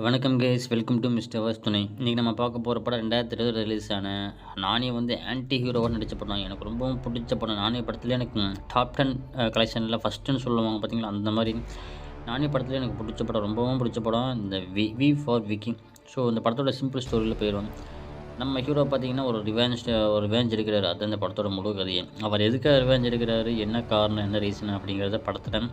வணக்கம் guys, welcome to mister was துணை. இன்றைக்கி நம்ம பார்க்க போகிற படம் 2020 ரிலீஸ் ஆன நானே ஆன்டி ஹீரோவாக நடித்த படம். எனக்கு ரொம்பவும் பிடிச்ச படம். நானே படத்தில் எனக்கு டாப் 10 கலெக்ஷனில் ஃபஸ்ட்டுன்னு சொல்லுவாங்க பார்த்தீங்களா, அந்த மாதிரி நானே படத்தில் எனக்கு பிடிச்ச படம், ரொம்பவும் பிடிச்ச படம் இந்த வி ஃபார் விக்கி. ஸோ இந்த படத்தோட சிம்பிள் ஸ்டோரியில் போயிடுவாங்க. நம்ம ஹீரோ பார்த்திங்கன்னா ஒரு ரிவெஞ்ச் எடுக்கிறாரு. அது அந்த படத்தோட முழு கதையை. அவர் எதுக்காக ரிவெஞ்ச் எடுக்கிறாரு, என்ன காரணம், என்ன ரீசன் அப்படிங்கிறத படத்தில்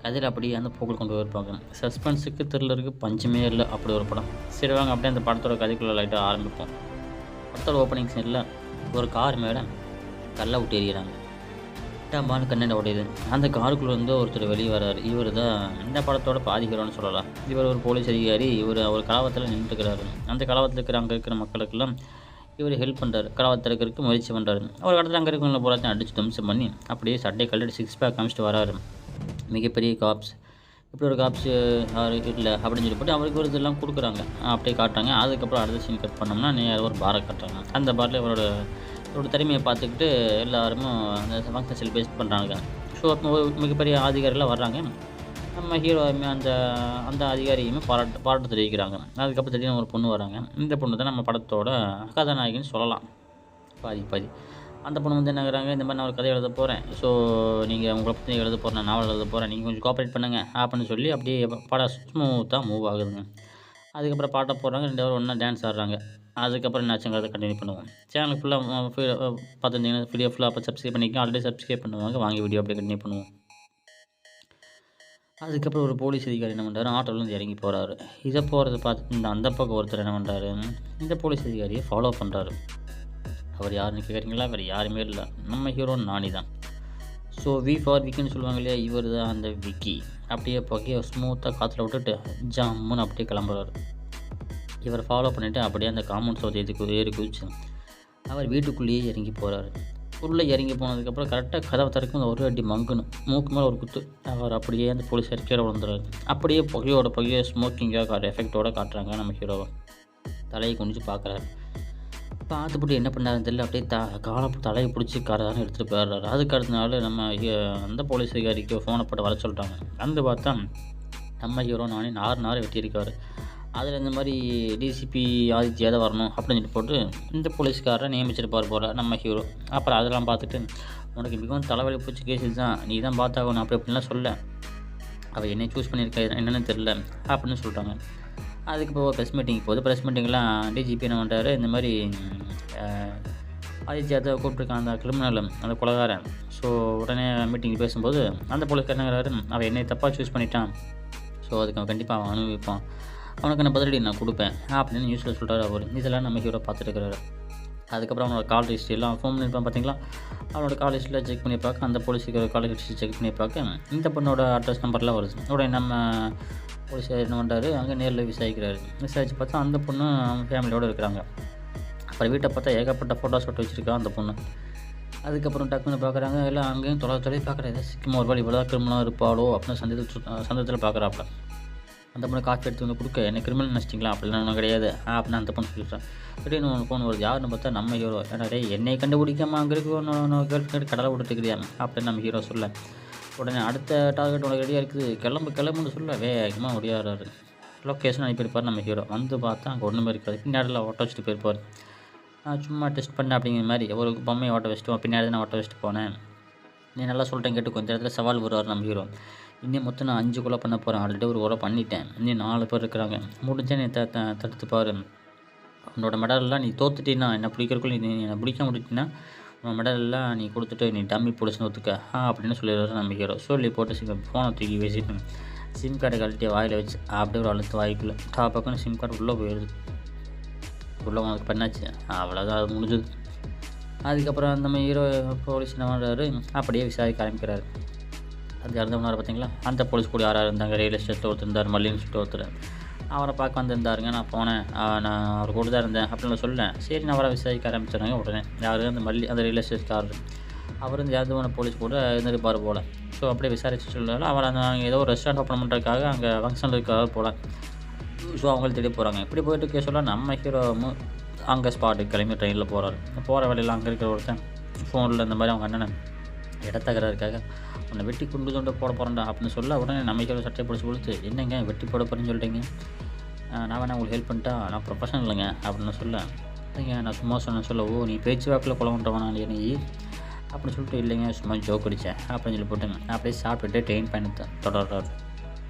கதையில் அப்படியே அந்த போக்கில் கொண்டு போயிருப்பாங்க. சஸ்பென்ஸுக்கு த்ரில்லருக்கு பஞ்சமே இல்லை, அப்படி ஒரு படம். சரி வாங்க அப்படியே அந்த படத்தோட கதைக்குள்ளே லைட்டாக ஆரம்பிப்போம். படத்தோட ஓப்பனிங் சீனில் ஒரு கார் மேலே கல்லை விட்டு எறிகிறாங்க. டம்பான்னு கண்ணெண்டை உடையுது. அந்த காருக்குள்ளே ஒருத்தர் வெளியே வர்றாரு. இவர் தான் இந்த படத்தோட பாதி ஹீரோன்னு சொல்லலாம். இவர் ஒரு போலீஸ் அதிகாரி. இவர் ஒரு கலாவத்தில் நின்றுக்கிறாரு. அந்த கலாவத்தில் அங்கே இருக்கிற மக்களுக்கெல்லாம் இவர் ஹெல்ப் பண்ணுறாரு. கலாவத்தில் இருக்கிறதுக்கு முயற்சி பண்ணுறாரு. ஒரு இடத்துல அங்கே இருக்கிறவங்கள போராட்டம் அடித்து தம்சம் பண்ணி அப்படியே சட்டை கழட்டி 6 பேக் காமிச்சிட்டு வராரு. மிகப்பெரிய காப்ஸ், இப்படி ஒரு காப்ஸ் யார் இல்லை அப்படின்னு சொல்லி போட்டு அவருக்கு ஒரு இதெல்லாம் கொடுக்குறாங்க. அப்படியே காட்டுறாங்க. அதுக்கப்புறம் அடுத்த சீன் கட் பண்ணோம்னா ஒரு பாரை காட்டுறாங்க. அந்த பாரில் இவரோட திறமையை பார்த்துக்கிட்டு எல்லாரும் அந்த ஃபங்க்ஷன் செலிப்ரேட் பண்ணுறாங்க. ஸோ அப்போ மிகப்பெரிய அதிகாரிலாம் வர்றாங்க. நம்ம ஹீரோவுமே அந்த அதிகாரியுமே பாராட்டு தெரிவிக்கிறாங்க. அதுக்கப்புறம் திடீர்னு ஒரு பொண்ணு வராங்க. இந்த பொண்ணு தான் நம்ம படத்தோட கதாநாயகின்னு சொல்லலாம். பாதி அந்த பொண்ணு என்னங்கிறாங்க, இந்த மாதிரி நான் ஒரு கதை எழுத போகிறேன். ஸோ நீங்கள் உங்களை பற்றி எழுத போகிறேன், நான் நாவல் எழுத போகிறேன், நீங்கள் கொஞ்சம் கோஆப்ரேட் பண்ணுங்கள் அப்படின்னு சொல்லி அப்படியே படம் ஸ்மூத்தாக மூவ் ஆகுதுங்க. அதுக்கப்புறம் பாட்டை போடுறாங்க. 2 பேரும் ஒன்றா டான்ஸ் ஆடுறாங்க. அதுக்கப்புறம் என்னாச்சுங்கிறத கண்டினியூ பண்ணுவோம். சேனல் ஃபுல்லாக பார்த்துருந்தீங்கன்னா வீடியோ ஃபுல்லாக அப்போ சப்ஸ்கிரைப் பண்ணிக்க. ஆல்ரெடி சப்ஸ்கிரைப் பண்ணுவாங்க. வாங்கி வீடியோ அப்படியே கண்டினியூ பண்ணுவோம். அதுக்கப்புறம் ஒரு போலீஸ் அதிகாரி என்ன பண்ணுறாரு, ஆட்டோலேருந்து இறங்கி போகிறாரு. இதை போகிறத பார்த்துட்டு அந்த பக்கம் ஒருத்தர் என்ன பண்ணுறாரு, இந்த போலீஸ் அதிகாரியை ஃபாலோ பண்ணுறாரு. அவர் யாருன்னு கேட்குறீங்களா? அவர் யாருமே இல்லை, நம்ம ஹீரோ நானி தான். ஸோ வி ஃபார் விக்கின்னு சொல்லுவாங்க இல்லையா, இவர் தான் அந்த விக்கி. அப்படியே புகையை ஸ்மூத்தாக காற்றுல விட்டுட்டு ஜம்முன்னு அப்படியே கிளம்புறாரு. இவர் ஃபாலோ பண்ணிவிட்டு அப்படியே அந்த காம்பவுண்ட் சவுத் ஏறி குதிச்சு அவர் வீட்டுக்குள்ளேயே இறங்கி போகிறாரு. உள்ளே இறங்கி போனதுக்கப்புறம் கரெக்டாக கதவை திறக்கும் ஒரு அடி மங்குன்னு மூக்கு மேலே ஒரு குத்து. அவர் அப்படியே அந்த போலீஸ் கீழே விழுந்துறாரு. அப்படியே புகையை ஸ்மோக்கிங்காக எஃபெக்டோடு காட்டுறாங்க. நம்ம ஹீரோவை தலையை குனிஞ்சு பார்க்குறாரு. பார்த்துப்பட்டு என்ன பண்ணாருன்னு தெரியல, அப்படியே தலையை பிடிச்சி காரான்னு எடுத்துகிட்டு போயிடுறாரு. அதுக்கு அடுத்த நாள் நம்ம அந்த போலீஸ் அதிகாரிக்கு ஃபோனை போட்டு வர சொல்லிட்டாங்க. வந்து பார்த்தா நம்ம ஹீரோ நானே நாரை வெட்டியிருக்காரு. அதில் இந்த மாதிரி டிசிபி ஆதித்யா தான் வரணும் அப்படின்னு சொல்லி போட்டு இந்த போலீஸ்காரரை நியமிச்சிருப்பார் போல் நம்ம ஹீரோ. அப்புறம் அதெல்லாம் பார்த்துட்டு உனக்கு மிகவும் தலைவலி பிடிச்ச கேஸஸ் தான், நீ தான் பார்த்தாகணும் அப்படி அப்படின்லாம் சொல்ல, அவள் என்னை சூஸ் பண்ணியிருக்கா என்னென்னு தெரில அப்படின்னு சொல்கிறாங்க. அதுக்கு இப்போ ப்ரெஸ் மீட்டிங் போகுது. ப்ரெஸ் மீட்டிங்லாம் டிஜிபி என்ன பண்ணுறாரு, இந்த மாதிரி ஆதித்யாவை கூப்பிட்டுருக்கான் அந்த கிரிமினல், அந்த கொலைகாரன். ஸோ உடனே மீட்டிங் பேசும்போது அந்த போலீஸ்காரன் என்னங்கிறாரு, அவன் என்னை தப்பாக சூஸ் பண்ணிட்டான். ஸோ அதுக்கு அவன் கண்டிப்பாக அவன் அனுபவிப்பான், அவனுக்கு நான் பதிலடி நான் கொடுப்பேன் அப்படின்னு நியூஸில் சொல்கிறாரு அவர். இதெல்லாம் நம்ம ஹீரோ பார்த்துருக்கிறாரு. அதுக்கப்புறம் அவனோட கால் ஹிஸ்ட்ரியெல்லாம் ஃபோன் பண்ணியிருப்பான் பார்த்தீங்களா, அவனோட கால் ஹிஸ்ட்ரியில் செக் பண்ணி பார்க்க, அந்த போலீஸுக்கு கால் ஹிஸ்ட்ரி செக் பண்ணி பார்க்க இந்த பொண்ணோட அட்ரஸ் நம்பர்லாம் வருது. உடனே நம்ம போலீஸ் என்ன பண்ணுறாரு, அங்கே நேரில் விசாரித்து பார்த்தா அந்த பொண்ணு அவங்க ஃபேமிலியோடு இருக்கிறாங்க. அப்புறம் வீட்டை பார்த்தா ஏகப்பட்ட ஃபோட்டோஸ் போட்டு வச்சுருக்கா அந்த பொண்ணு. அதுக்கப்புறம் டக்குன்னு பார்க்குறாங்க, எல்லாம் அங்கேயும் தொலை பார்க்குற ஏதாவது சிக்கிமா ஒரு இவ்வளோ கிரிமினலாக இருப்பாளோ அப்படின்னு சந்தத்தில் பார்க்குறாப்புல. அந்த பொண்ணு காஃபி எடுத்து வந்து கொடுக்க, என்ன கிரிமினல் நினச்சிட்டிங்களா, அப்படிலாம் ஒன்றும் கிடையாது அப்படின்னு அந்த பொண்ணு சொல்லிடுறேன். திடீர்னு ஒன்று ஃபோன் வருது. யாருன்னு பார்த்தா நம்ம ஹீரோ. ஏன்னா என்னை கண்டுபிடிக்காமல் அங்கே இருக்க ஒன்று கேர்ள் ஃப்ரெண்ட் கடலை விட்டுட்டுக்கிறியா அப்படின்னு நம்ம ஹீரோ சொல்ல, உடனே அடுத்த டார்கெட் உனக்கு ரெடியாக இருக்குது, கிளம்புன்னு சொல்ல வேகமாக ஓடியாடுறாரு. லொக்கேஷன் அனுப்பியிருப்பார் நம்ம ஹீரோ. வந்து பார்த்தா அங்கே ஒன்றுமே இருக்காது. பின்னாடியில் ஓட்ட வச்சுட்டு போயிருப்பார். நான் சும்மா டெஸ்ட் பண்ணேன் அப்படிங்கிற மாதிரி ஒரு பொம்மையை ஓட்ட வச்சுட்டு பின்னாடி நான் ஓட்ட வச்சுட்டு போனேன், நீ நல்லா சொல்லிட்டேன் கேட்டு கொஞ்சம் இடத்துல சவால் வருவார் நம்ம ஹீரோ. இன்னும் மொத்தம் நான் 5 கொலை பண்ண போகிறேன், ஆல்ரெடி ஒரு கொலை பண்ணிட்டேன், இன்னும் 4 பேர் இருக்கிறாங்க, முடிஞ்சா நீ தடுத்துப்பார், உன்னோட மெடலெல்லாம் நீ தோத்துட்டீன்னா, என்னை பிடிக்கிறக்குள்ள நீ என்னை பிடிக்க முடிச்சின்னா உன் மெடலெல்லாம் நீ கொடுத்துட்டு நீ டம்மி போலீஸ்னு ஒத்துக்க அப்படின்னு சொல்லிடுறாரு நம்ம ஹீரோ. சொல்லி போட்டு ஃபோனை தூக்கி பேசிட்டு சிம் கார்டை கழட்டி வாயில் வச்சு அப்படியே ஒரு அழுத்து வாய்க்குள்ளே டாப்பாக்குன்னு சிம் கார்டு உள்ளே போயிடுது. உள்ளே உனக்கு பண்ணாச்சு, அவ்வளோதான், அது முடிஞ்சுது. அதுக்கப்புறம் நம்ம ஹீரோ போலீஸ் என்ன பண்ணுறாரு, அப்படியே விசாரிக்க ஆரம்பிக்கிறாரு. அது இறந்தவனார் பார்த்தீங்களா, அந்த போலீஸ் கூட யாராக இருந்தாங்க, ரியல் எஸ்டேட்டில் ஒருத்தர் இருந்தார், மல்லின்னு சொல்லிட்டு ஒருத்தர், அவரை பார்க்க வந்திருந்தாருங்க. நான் போனேன், நான் அவர் கூட தான் இருந்தேன் அப்படின்னு சொல்லேன். சரி நான் அவரை விசாரிக்க ஆரம்பிச்சிடுறாங்க. உடனே யார் அந்த அந்த ரியல் எஸ்டேட்காரர், அவர் இந்த இறந்தவன போலீஸ் கூட இருந்திருப்பார் போல். ஸோ அப்படியே விசாரித்து சொல்கிறாரு. அவர் அந்த ஏதோ ஒரு ரெஸ்டாரண்ட் ஓப்பன் பண்ணுறதுக்காக அங்கே ஃபங்க்ஷனில் இருக்காரு போல். ஸோ அவங்களும் தேடி போகிறாங்க. இப்படி போயிட்டு கேட்க நம்ம ஹீரோவும் அங்கே ஸ்பாட்டுக்கு கிளம்பி ட்ரெயினில் போகிறாரு. போகிற வேலையில் அங்கே இருக்கிற ஒருத்தன் ஃபோனில் இந்த மாதிரி அவங்க அண்ணனை இடத்தகராருக்காக உன்னை வெட்டி குண்டு போட போகிறேன்டா அப்படின்னு சொல்ல, உடனே நம்ம ஹீரோ சட்டையை பிடிச்சி கொடுத்து, என்னங்க வெட்டி போட போகிறேன்னு சொல்லிட்டீங்க, நான் வேணா உங்களுக்கு ஹெல்ப் பண்ணிட்டா, நான் ப்ரொஃபஷனல் இல்லைங்க அப்படின்னு சொல்ல, இல்லைங்க நான் சும்மா சொன்னேன்னு சொல்ல, ஓ நீ பேச்சு வாக்கில் கொலை பண்ணுறவனா நீ அப்படின்னு சொல்லிட்டு, இல்லைங்க சும்மா ஜோக் அடித்தேன் அப்படின்னு சொல்லி போட்டுங்க. அப்படியே சாப்பிட்டுட்டு ட்ரெயின் பயணத்தை தொடர்றாரு.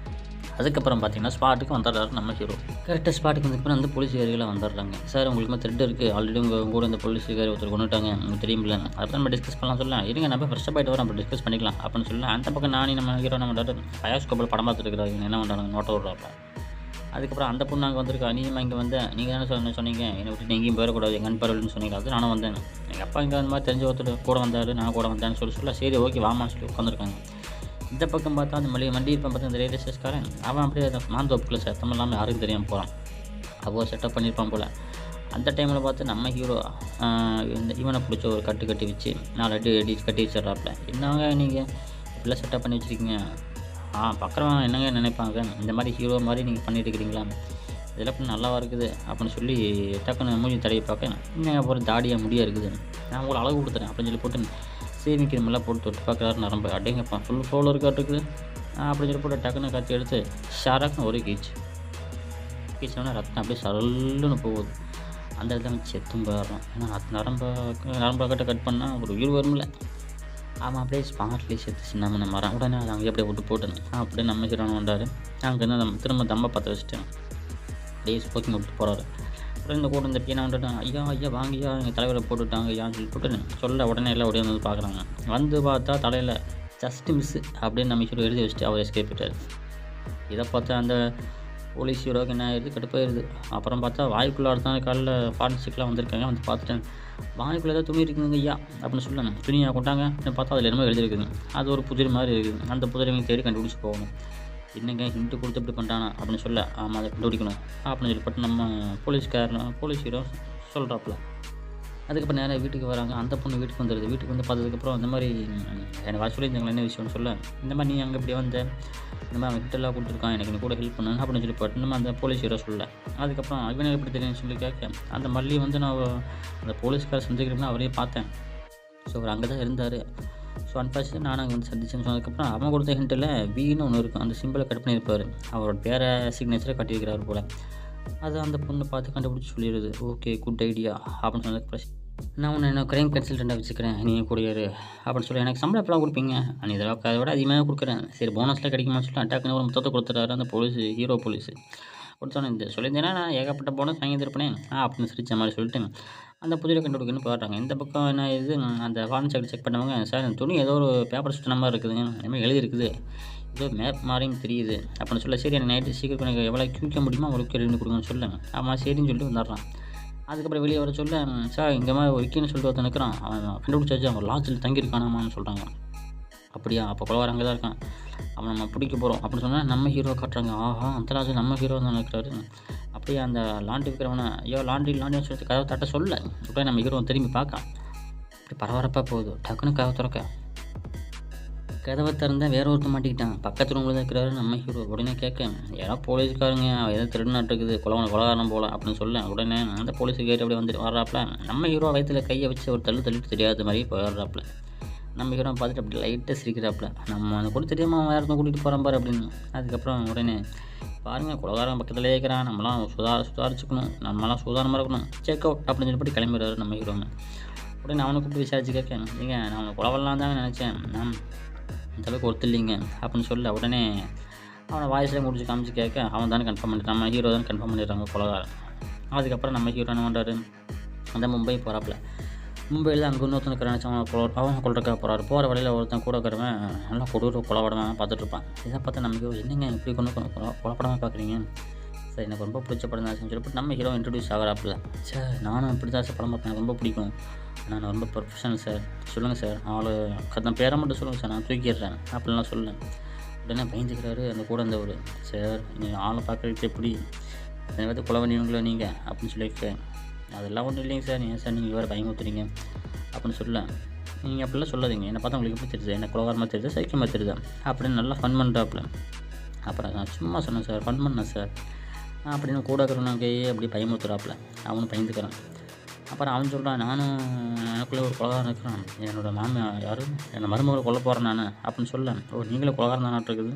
அதுக்கப்புறம் பார்த்தீங்கன்னா ஸ்பாட்டுக்கு வந்துடுறாரு நம்ம ஹீரோ. கரெக்டாக ஸ்பாட்டுக்கு வந்ததுக்கப்புறம் அந்த போலீஸ் அதிகாரிகளாக வந்துடுறாங்க. சார் உங்களுக்கு த்ரெட் இருக்குது, ஆல்ரெடி உங்கள் கூட இந்த போலீஸ் அதிகாரி ஒருத்தர் கொண்டுட்டாங்க, உங்களுக்கு தெரியுமில்ல, அதை நம்ம டிஸ்கஸ் பண்ணலாம் சொல்லலாம். இருங்க நான் போய் ஃப்ரெஷ்ஷாக போய்ட்டு வரோம், அப்படி டிஸ்கஸ் பண்ணிக்கலாம் அப்படின்னு சொல்லலாம். அந்த பக்கம் நம்ம ஹீரோ என்ன பண்ணுறாரு, பயாஸ்கோப்பில் படம் பார்த்துருக்குறாரு, என்ன பண்ணுறாங்க நோட்டை விட்றாப்ப. அதுக்கப்புறம் அந்த பொண்ணு அங்கே வந்திருக்கா, நீமா இங்கே வந்தேன், நீங்கள் தானே சொன்னீங்க என்னை விட்டு எங்கேயும் போயிடக்கூடாது, எங்கள் அன்பர்களுன்னு சொன்னீங்க, அது நானும் வந்தேன், எங்கள் அப்பா இங்கே அந்த மாதிரி தெரிஞ்ச ஒருத்தர் கூட வந்தார், நான் கூட வந்தேன்னு சொல்ல, சரி ஓகே வாமான்னு சொல்லி உட்காந்துருக்காங்க. இந்த பக்கம் பார்த்தா அந்த வண்டி இருப்பான் பார்த்தா அந்த ரயில்வே ஸ்டேஷன்காரன், அவன் அப்படியே அந்த மாந்தோப்புக்குள்ள சத்தம் இல்லாமல் யாருக்கும் தெரியாமல் போகிறான். அவ்வளோ செட்டப் பண்ணியிருப்பான் போல். அந்த டைமில் பார்த்து நம்ம ஹீரோ இவனை பிடிச்ச ஒரு கட்டி வச்சு 4 அடி கட்டி வச்சிட்றாப்புல. என்னங்க நீங்கள் இப்படிலாம் செட்டப் பண்ணி வச்சுருக்கீங்க, பக்கம் என்னங்க நினைப்பாங்க, இந்த மாதிரி ஹீரோ மாதிரி நீங்கள் பண்ணிட்டு இருக்கிறீங்களா, இதெல்லாம் பண்ண நல்லாவா இருக்குது அப்படின்னு சொல்லி டக்குன்னு மூஞ்சி தடவி பார்க்க, இன்னும் அப்புறம் தாடியாக முடியாக இருக்குது, நான் உங்களை அழகு கொடுத்துறேன் அப்படின்னு சொல்லி போட்டு சேவிங் கிரீமெல்லாம் போட்டு தொட்டு பார்க்குறாரு. நரம்பு அடேங்கப்பா ஃபுல் ஃப்ளோவில் இருக்காட்டுருக்குது அப்படின்னு சொல்லி போட்டு டக்குன்னு கத்தி எடுத்து ஷாராக்குன்னு ஒரு கீச்சோன்னா ரத்தம் அப்படியே சரல்லுன்னு போகுது. அந்த இடத்துல செத்தும் போயிடுறோம். ஏன்னா நரம்பை கட் பண்ணால் ஒரு உயிர் வரும்ல. அவன் அப்படியே ஸ்பாட்லேயே செத்து சின்ன மரம். உடனே அதை அங்கேயே அப்படியே விட்டு போட்டுனேன். அப்படியே நம்ம ஹீரோன்னு வந்தார். அங்கேருந்து திரும்ப தம்பை பற்ற வச்சுட்டேன். அப்படியே ஸ்போக்கிங் விட்டு போகிறாரு. அப்புறம் இந்த கூட இந்த பையனை வந்துட்டு, ஐயா வாங்கியா எங்கள் தலைவரை போட்டுட்டாங்க ஐயான்னு சொல்லி போட்டு சொல்ல, உடனே எல்லாம் உடனே வந்து பார்க்குறாங்க. வந்து பார்த்தா தலையில் ஜஸ்ட் மிஸ்ஸு அப்படின்னு நம்ம ஹீரோ எழுதி வச்சுட்டு அவர் எஸ்கேப் போயிட்டார். இதை பார்த்தா அந்த போலீஸ் ஹீரோக்கு என்ன ஆயிடுது, கடுப்பாயிருது. அப்புறம் பார்த்தா வாய்க்குள்ளே அடுத்த காலையில் ஃபாரன்சிக்லாம் வந்திருக்காங்க. வந்து பார்த்துட்டேன், வாய்க்குள்ளே ஏதாவது துணி இருக்குதுங்க ஐயா அப்படின்னு சொல்லணும். துணியை கொண்டாங்க பார்த்தா அதில் என்னமோ எழுதிருக்குது. அது ஒரு புதிர் மாதிரி இருக்குது. அந்த புதிரை தேடி கண்டுபிடிச்சி போகணும். என்னங்க ஹிண்ட்டு கொடுத்து இப்படி பண்ணிட்டானா அப்படின்னு சொல்ல, ஆமாம் அதை கண்டுபிடிக்கணும் அப்படின்னு சொல்லிப்பட்டு நம்ம போலீஸ் ஹீரோ சொல்கிறாப்புல. அதுக்கப்புறம் நேராக வீட்டுக்கு வராங்க. அந்த பொண்ணு வீட்டுக்கு வந்துடுது. வீட்டுக்கு வந்து பார்த்ததுக்கப்புறம் அந்த மாதிரி எனக்கு வர சொல்லியிருந்தாங்களா என்ன விஷயம்னு சொல்ல, இந்த மாதிரி நீ அங்கே இப்படி வந்த, இந்த மாதிரி அவன் ஹிட்டெல்லாம் கொடுத்துருக்கான், எனக்கு நீ கூட ஹெல்ப் பண்ணு அப்படின்னு சொல்லி போட்டு நம்ம அந்த போலீஸ் ஹீரோ சொல்ல. அதுக்கப்புறம் இவனுக்கு எப்படி தெரியும்னு சொல்லி கேட்க, அந்த மல்லி வந்து நான் அந்த போலீஸ்கார சந்திக்கிறேன்னா அவரையே பார்த்தேன். ஸோ அவர் அங்கே தான் இருந்தார். ஸோ அன்பாச்சு நானும் அங்கே வந்து சந்திச்சேன்னு சொன்னதுக்கப்புறம் அவன் கொடுத்த ஹிண்ட்டில் வீன்னு ஒன்று இருக்கும், அந்த சிம்பிளை கட் பண்ணியிருப்பார். அவரோட பேரை சிக்னேச்சரை கட்டியிருக்கிறார் போல். அது அந்த பொண்ணை பார்த்து கண்டுபிடிச்சி சொல்லிடுது. ஓகே குட் ஐடியா அப்படின்னு சொன்னதுக்கு, நான் உன்னை என்ன க்ரைம் கன்சல்டண்ட்டாக வச்சுக்கிறேன், நீங்கள் கூடியாரு அப்படின்னு சொல்லி, எனக்கு சம்பளம் எப்பலாம் கொடுப்பீங்க, நீ இதெல்லாம் அதை விட அதிகமாக கொடுக்குறேன், சரி போனஸ்லாம் கிடைக்குமான்னு சொல்லி அட்டாக்குன்னு ஒரு மொத்தத்தை கொடுத்துட்டாரு அந்த ஹீரோ போலீஸ். கொடுத்தோன்னே இந்த சொல்லியிருந்தேன்னா நான் ஏகப்பட்ட போனஸ் வாங்கி தருப்பேனே அப்படின்னு சிரிச்ச மாதிரி சொல்லிட்டு அந்த புதிரை கண்டுபிடிக்கணும்னு போயிடுறாங்க. இந்த பக்கம் என்ன இது, அந்த ஃபாரன்சிக் செக் பண்ணவங்க, சார் அந்த துணி ஏதோ ஒரு பேப்பர் சுற்றின மாதிரி இருக்குதுங்க, அதுமாதிரி எழுதிருக்குது, ஏதோ மேப் மாதிரியும் தெரியுது அப்படின்னு சொல்ல, சரி எனக்கு நைட்டு சீக்கிரம் எனக்கு எவ்வளோ கிழிக்க முடியுமோ அவளுக்கு எழுதி கொடுங்கன்னு சொல்லுங்க. ஆமாம் சரின்னு சொல்லிட்டு வந்துடுறான். அதுக்கப்புறம் வெளியே வர சொல்ல, சார் இங்கே மாதிரி ஒரு விக்கின்னு சொல்லிட்டு ஒருத்தன் நிற்கிறான், அவன் கண்டுபிடிச்சாச்சு அவன் லாட்ஜில் தங்கியிருக்கானாமான்னு சொல்கிறாங்க. அப்படியா, அப்போ கொலவார அங்கே தான் இருக்கான், அவன் நம்ம பிடிக்க போகிறோம் அப்படின்னு சொன்னால் நம்ம ஹீரோ காட்டுறாங்க. ஆஹா அந்த லாட்ஜில் நம்ம ஹீரோ தான் நிற்கிறாரு. அப்படியே அந்த லாண்ட்ரி விற்கிறவனை, ஐயோ லாண்ட்ரின்னு சொல்லிட்டு கதவை தட்ட சொல்ல, இப்போ நம்ம ஹீரோ திரும்பி பார்க்க அப்படி பரபரப்பாக போகுது. டக்குன்னு கதவை திறக்க, கதவை திறந்தால் வேற ஒருத்தர் மாட்டிக்கிட்டான். பக்கத்து ரூமில் தான் இருக்கிறாரு நம்ம ஹீரோ. உடனே கேட்க, யாரோ போலீஸ்காரங்க ஏதோ திருநாட்டு இருக்குது, கொலகாரம் போல அப்படின்னு சொல்ல, உடனே அந்த போலீஸுக்கு கேட்டு அப்படியே வந்துட்டு வர்றாப்புல. நம்ம ஹீரோ வயிற்றுல கையை வச்சு ஒரு தள்ளிட்டு தெரியாத மாதிரி போயிடுறாப்புல. நம்ம ஹீரோ பார்த்துட்டு அப்படி லைட்டாக சிரிக்கிறாப்புல, நம்ம அந்த கூட தெரியாமல் அவன் யாருக்கும் கூட்டிகிட்டு போகிறான் பாரு அப்படின்னு. அதுக்கப்புறம் உடனே பாருங்கள் கொலகாரம் பக்கத்துலேயே இருக்கிறான், நம்மளாம் சுதாரிச்சுக்கணும், நம்மளாம் சுதாரணமாக இருக்கணும், செக் அவுட் அப்படின்னு சொல்லிட்டு கிளம்பிடுறாரு நம்ம ஹீரோன்னு. உடனே அவனை கூப்பிட்டு விசாரிச்சு கேட்க, ஏங்க நான் அவனை கொலவெல்லாம் தாங்க நினச்சேன், நான் அந்தளவுக்கு ஒருத்தர் இல்லைங்க அப்படின்னு சொல்ல, உடனே அவனை வாய்ஸில் முடிச்சு காமிச்சு கேட்க, அவன் தானே கன்ஃபார்ம் பண்ணிட்டு நம்ம ஹீரோ தான் கன்ஃபார்ம் பண்ணிடுறாங்க கொலகாரன். அதுக்கப்புறம் நம்ம ஹீரோ என்ன பண்ணுறாரு, அந்த மும்பை போகிறாப்புல. மும்பையில் அங்கே இன்னொருத்தன் இருக்கிறான், அவன் கொள்றக்கா போகிறாரு. போகிற வழியில் ஒருத்தன் கூட இருக்கிறவன் நல்லா கொடூர கொலப்படமாக பார்த்துட்ருப்பான். இதை பார்த்து நம்ம ஹீரோ, என்னங்க இப்படி கொலப்படமாக பார்க்குறீங்க, சார் எனக்கு ரொம்ப பிடிச்ச படம் தான் சொல்லிட்டு நம்ம ஹீரோ இன்ட்ரடியூஸ் ஆகிறாப்புல. சார் நானும் இப்படி தான் சார் படம் பார்ப்பேன், எனக்கு ரொம்ப பிடிக்கும், நான் ரொம்ப ப்ரொஃபஷனல் சார், சொல்லுங்கள் சார் அவளை கத்தன் பேரை மட்டும் சொல்லுங்கள் சார், நான் தூக்கிடுறேன் அப்படின்லாம் சொல்லுவேன். உடனே பயந்துக்கிறாரு அந்த கூட இருந்தவர். சார் நீங்கள் ஆளை பார்க்குறதுக்கு எப்படி, என்னை பார்த்து கொலை பண்ணிவங்களோ நீங்கள் அப்படின்னு சொல்லியிருக்கேன். அதெல்லாம் ஒன்றும் இல்லைங்க சார், நீங்கள் சார் நீங்கள் வேறு பயமுத்துறீங்க அப்படின்னு சொல்ல, நீங்கள் அப்படிலாம் சொல்லாதீங்க, என்னை பார்த்தா உங்களுக்கு எப்படி தெரியுது, என்ன குலகாரமாக தெரியுது சைக்கியமாக தெரியுது அப்படின்னு நல்லா ஃபன் பண்ணுறாப்புல. அப்புறம் நான் சும்மா சொன்னேன் சார், ஃபன் பண்ணேன் சார் அப்படின்னு கூட இருக்கிறவனுக்கு அப்படி பயமுத்துறாப்புல. அவனும் பயந்துக்கிறான். அப்புறம் அவன் சொல்கிறான், நானும் எனக்குள்ளே ஒரு குலகாரம் இருக்கிறான், என்னோடய மாமியார் யாரும் என்னை மருமகளை கொல்ல போகிறேன் நான் அப்படின்னு சொல்ல, ஓ நீங்களே குலகாரம் தானாட்டு இருக்குது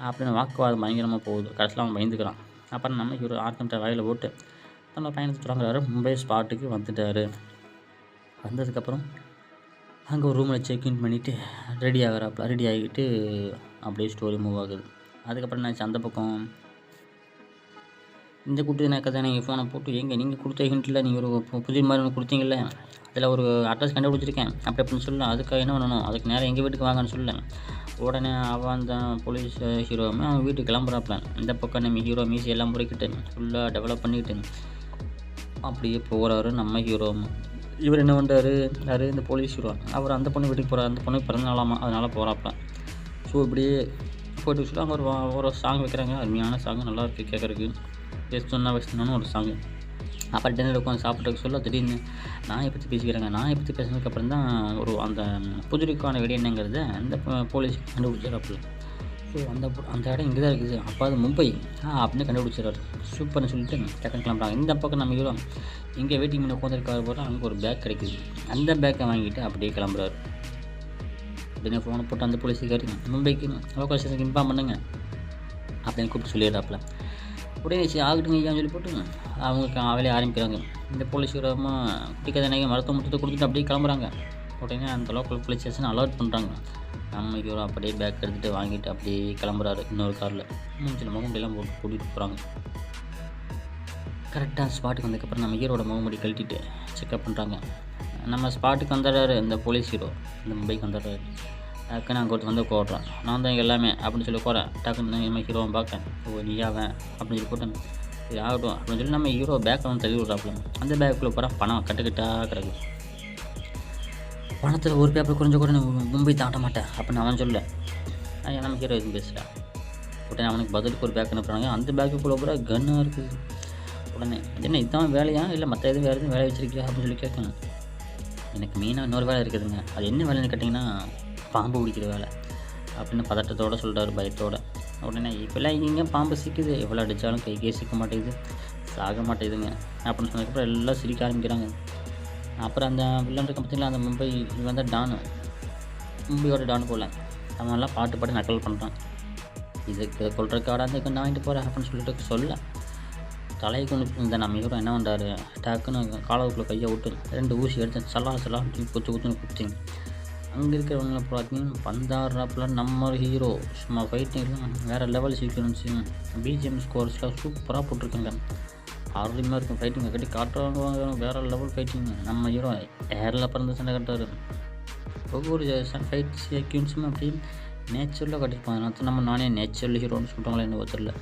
அப்படின்னு வாக்குவாதம் பயங்கரமாக போகுது. கடைசியில் அவன் பயந்துக்கிறான். அப்புறம் நம்ம ஹீரோ ஆர்த்தம்ட்ட வாயில் போட்டு தன்னோட பயணத்தை தொடங்குறாரு. மும்பை ஸ்பாட்டுக்கு வந்துட்டார். வந்ததுக்கப்புறம் அங்கே ஒரு ரூமில் செக்இன் பண்ணிவிட்டு ரெடி ஆகிட்டு அப்படியே ஸ்டோரி மூவ் ஆகுது. அதுக்கப்புறம் என்னாச்சு, அந்த பக்கம் இந்த கூட்டு கதை நீங்கள் ஃபோனை போட்டு நீங்கள் கொடுத்த ஹிண்ட்டில் நீங்கள் ஒரு புதிய மாதிரி ஒன்று கொடுத்தீங்கல்ல, அதில் ஒரு அட்ரஸ் கண்டுபிடிச்சிருக்கேன் அப்படி அப்படின்னு சொல்லலாம். அதுக்காக என்ன பண்ணணும், அதுக்கு நேரம் எங்கள் வீட்டுக்கு வாங்கன்னு சொல்ல உடனே அவன் அந்த போலீஸ் ஹீரோவுமே அவன் வீட்டுக்கு கிளம்புறாப்ல. இந்த பக்கம் நம்ம ஹீரோ மீசி எல்லாம் முறைக்கிட்டு ஃபுல்லாக டெவலப் பண்ணிக்கிட்டு அப்படியே போகிறாரு நம்ம ஹீரோ. இவர் என்ன பண்ணுறாரு, இந்த போலீஸ் ஹீரோ அவர் அந்த பொண்ணு வீட்டுக்கு போகிறார். அந்த பொண்ணு பிறந்த நாளாமா, அதனால் போகிறாப்ல. ஸோ இப்படியே போய்ட்டு வச்சுட்டு அங்கே ஒரு சாங் வைக்கிறாங்க. அருமையான சாங், நல்லாயிருக்கு கேட்குறதுக்கு. வெஸ்டர்னானு ஒரு சாங்கு. அப்புறம் டின்னர் உட்காந்து சாப்பிட்றதுக்கு சொல்ல திடீர்னு நாயை பற்றி பேசிக்கிறாங்க. நாயை பற்றி பேசினதுக்கப்புறம் தான் ஒரு அந்த புதிரிக்கான வெடி என்னங்கிறத அந்த போலீஸ் கண்டுபிடிச்சாப்புல. ஸோ அந்த இடம் இங்கே தான் இருக்குது, அப்போ அது மும்பை அப்படின்னு கண்டுபிடிச்சிடறாரு. சூப்பர்னு சொல்லிட்டு டக்குன்னு கிளம்புறாங்க. இந்த பக்கம் நம்ம ஹீரோ இங்கே வெயிட்டிங் பண்ணி உட்காந்துருக்காரு போல. அங்கே ஒரு பேக் கிடைக்குது. அந்த பேக்கை வாங்கிட்டு அப்படியே கிளம்புறாரு. உடனே ஃபோனை போட்டு அந்த போலீஸுக்காரி மும்பைக்கு லோக்கல் ஸ்டேஷனுக்கு இன்ஃபார்ம் பண்ணுங்க அப்படின்னு கூப்பிட்டு சொல்லிடுறாப்புல. உடனே ஆகட்டுங்க ஐயான்னு சொல்லி போட்டு அவங்க வேலையை ஆரம்பிக்கிறாங்க. இந்த போலீஸ் ஹீரோமாக குட்டிக்கதனையை மருத்துவ முற்றத்தை கொடுத்துட்டு அப்படியே கிளம்புறாங்க. உடனே அந்த லோக்கல் போலீஸ் ஸ்டேஷன் அலர்ட் பண்ணுறாங்க. நம்ம ஹீரோ அப்படியே பேக் எடுத்துகிட்டு வாங்கிட்டு அப்படியே கிளம்புறாரு. இன்னொரு காரில் மூஞ்சில் முகமுடியெல்லாம் போட்டு கூட்டிகிட்டு போகிறாங்க. கரெக்டாக ஸ்பாட்டுக்கு வந்ததுக்கப்புறம் நம்ம ஹீரோட முகமுடி கழட்டிட்டு செக்அப் பண்ணுறாங்க. நம்ம ஸ்பாட்டுக்கு வந்துடுறாரு இந்த போலீஸ் ஹீரோ, இந்த மும்பைக்கு வந்துடுறாரு. டக்குன்னு அங்கே ஒருத்தர் வந்து உட்காடுறான். நான் தான் எல்லாமே அப்படின்னு சொல்லி உட்காரேன். டக்குன்னு நம்ம ஹீரோவை பார்க்கேன். ஓ நீயாவேன் அப்படின்னு சொல்லி போட்டேன். இது ஆகட்டும் அப்படின்னு சொல்லி நம்ம ஹீரோ பேக்கை வந்து தள்ளி விட்றாப்புல. அந்த பேக்குள்ளே போகிற பணம் கட்டுக்கிட்டாக கிடக்கு. பணத்தில் ஒரு பேப்பர் குறைஞ்ச கூட மும்பை தாண்ட மாட்டேன் அப்படின்னு அவன் சொல்ல நம்ம ஹீரோ எதுவும் பேசுகிறான். உடனே அவனுக்கு பதிலுக்கு ஒரு பேக் அனுப்புகிறாங்க. அந்த பேக்குள்ளே போகிற கன்னாக இருக்குது. உடனே என்ன இதுதான் வேலையா இல்லை மற்ற எதுவும் வேறு எதுவும் வேலை வச்சிருக்கியா அப்படின்னு சொல்லி கேட்கணும். எனக்கு மெயினாக இன்னொரு வேலை இருக்குதுங்க, அது என்ன வேலைன்னு கேட்டிங்கன்னா பாம்பு பிடிக்கிற வேலை அப்படின்னு பதட்டத்தோடு சொல்கிறார், பயத்தோடு. உடனே இப்போல்லாம் இங்கே பாம்பு சிக்குது, எவ்வளோ அடித்தாலும் கைக்கே சிக்க மாட்டேங்குது, சாக மாட்டேங்குதுங்க அப்படின்னு சொன்னதுக்கப்புறம் எல்லாம் சிரிக்க ஆரம்பிக்கிறாங்க. அப்புறம் அந்த வில்லன் இருக்க பார்த்தீங்களா, அந்த மும்பை வந்து டானு, மும்பையோட டானு போல் அவன்லாம் பாட்டு நக்கல் பண்ணுறான். இதுக்கு கொள்றக்காடா இதுக்கு நான் வாங்கிட்டு போகிறேன் அப்படின்னு சொல்லிட்டு சொல்ல தலையை கொண்டு இந்த நம்ம ஹீரோ என்ன பண்ணுறாரு, டக்குன்னு காலவுக்குள்ளே கையை விட்டு 2 ஊசி எடுத்து சலாம் குத்துன்னு குத்தி அங்கே இருக்கிறவங்கள பார்த்தீங்கன்னா பந்தாடுறாப்புல நம்ம ஹீரோ சும்மா ஃபைட்டிங்லாம் வேறு லெவல் சீக்வன்ஸு, பிஜிஎம் ஸ்கோர்ஸ்லாம் சூப்பராக போட்டிருக்காங்க. அருமையாக இருக்கும் ஃபைட்டிங்கை கட்டி காட்டுறவங்க, வேறு லெவல் ஃபைட்டிங். நம்ம ஹீரோ ஏரில் பிறந்த சண்டை கட்டுறாரு. ஒவ்வொரு ஃபைட் சீக்வன்ஸும் அப்படி நேச்சுரலாக கட்டிருப்பாங்க. நானே நேச்சுரல் ஹீரோன்னு சொல்கிறாங்களே என்ன தெரியல.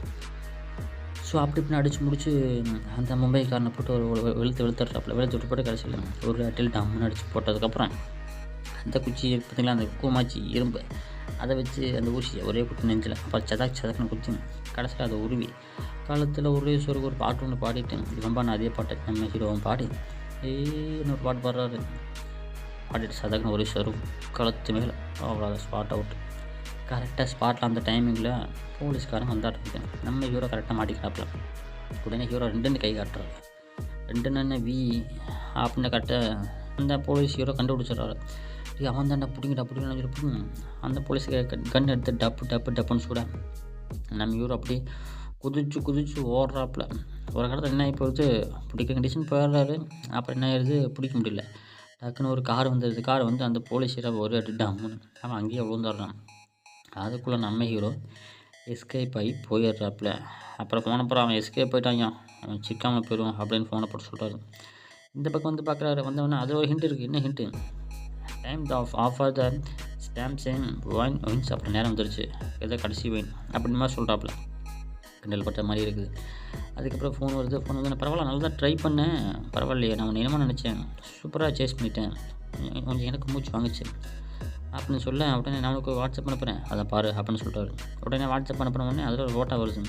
ஸோ அப்படி இப்படி அடித்து முடிச்சு அந்த மும்பைக்காரனை போட்டு ஒரு வெளுத்துட்றாப்புல. வெளுத்து போட்டு கடைசியில் ஒரு அட்டில் டம்முன்னு அடித்து போட்டதுக்கப்புறம் அந்த குச்சி பார்த்திங்களா, அந்த கூமாச்சி இரும்பு அதை வச்சு அந்த ஊசியை ஒரே குத்து நெஞ்சில் அப்புறம் சதக்குன்னு குத்தி கடைசியில் அதை உருவி காலத்தில் ஒரே சொருக்கு ஒரு பாட்டு ஒன்று பாடிட்டு ரொம்ப அதே பாட்டை நம்ம ஹீரோவும் பாடி இன்னொரு பாட்டு பாடுறாரு. பாடிட்டு சதக்குன்னு ஒரே சொரு கழுத்து மேலே அவ்வளோ ஸ்பாட் அவுட். கரெக்டாக ஸ்பாட்டில் அந்த டைமிங்கில் போலீஸ்காரன் வந்தாட்டு நம்ம ஹீரோ கரெக்டாக மாட்டிக்கிறாப்புல. உடனே ஹீரோ 2 கை காட்டுறாரு. 2 வி அப்படின்னு கரெக்டாக அந்த போலீஸ் ஹீரோ கண்டுபிடிச்சிட்றாரு. அவன் தாண்டா பிடிங்கன்னு சொல்லி அந்த போலீஸுக்கு கன் எடுத்து டப்புன்னு சுட நம்ம ஹீரோ அப்படி குதிச்சு ஓடுறாப்புல. ஒரு கடத்தில் என்ன இப்போ பிடிக்க கண்டிஷன் போயிடுறாரு. அப்புறம் என்ன ஆயிடுது, பிடிக்க முடியல. டக்குன்னு ஒரு கார் வந்துடுது. கார் வந்து அந்த போலீஸ் ஹீரோ ஒரு அடி டம்முன்னு அவன் அங்கேயே விழுந்துடுறான். அதுக்குள்ளே நம்ம ஹீரோ எஸ்கேப் ஆகி போயிடுறாப்புல. அப்புறம் அவன் எஸ்கேப் போயிட்டாங்க, அவன் சிக்காமல் போயிடுவான் அப்படின்னு ஃபோனை போட்டு சொல்கிறாரு. இந்த பக்கம் வந்து பார்க்குறாரு. வந்தவொடனே அதில் ஒரு ஹிண்ட் இருக்குது. என்ன ஹிண்ட்டு, டைம் ஆஃபர் த ஸ்டாம்ப் சேம் ஒயின்ஸ் அப்புறம் நேரம் வந்துருச்சு, ஏதோ கடைசி ஒயின் அப்படின்னு மாதிரி சொல்கிறாப்புல. கிண்டல் பட்ட மாதிரி இருக்குது. அதுக்கப்புறம் ஃபோன் வருது. ஃபோன் வந்து பரவாயில்ல, நல்லா ட்ரை பண்ணேன், பரவாயில்லையே, நான் என்னமோ நினச்சேன், சூப்பராக சேஸ் பண்ணிட்டேன், கொஞ்சம் எனக்கு மூச்சு வாங்கிச்சு அப்படின்னு சொல்ல உடனே நான் உனக்கு வாட்ஸ்அப் அனுப்புகிறேன், அதை பாரு அப்படின்னு சொல்லிட்டாரு. உடனே வாட்ஸ்அப் அனுப்பினோடனே அதில் ஒரு ஃபோட்டோ வருது.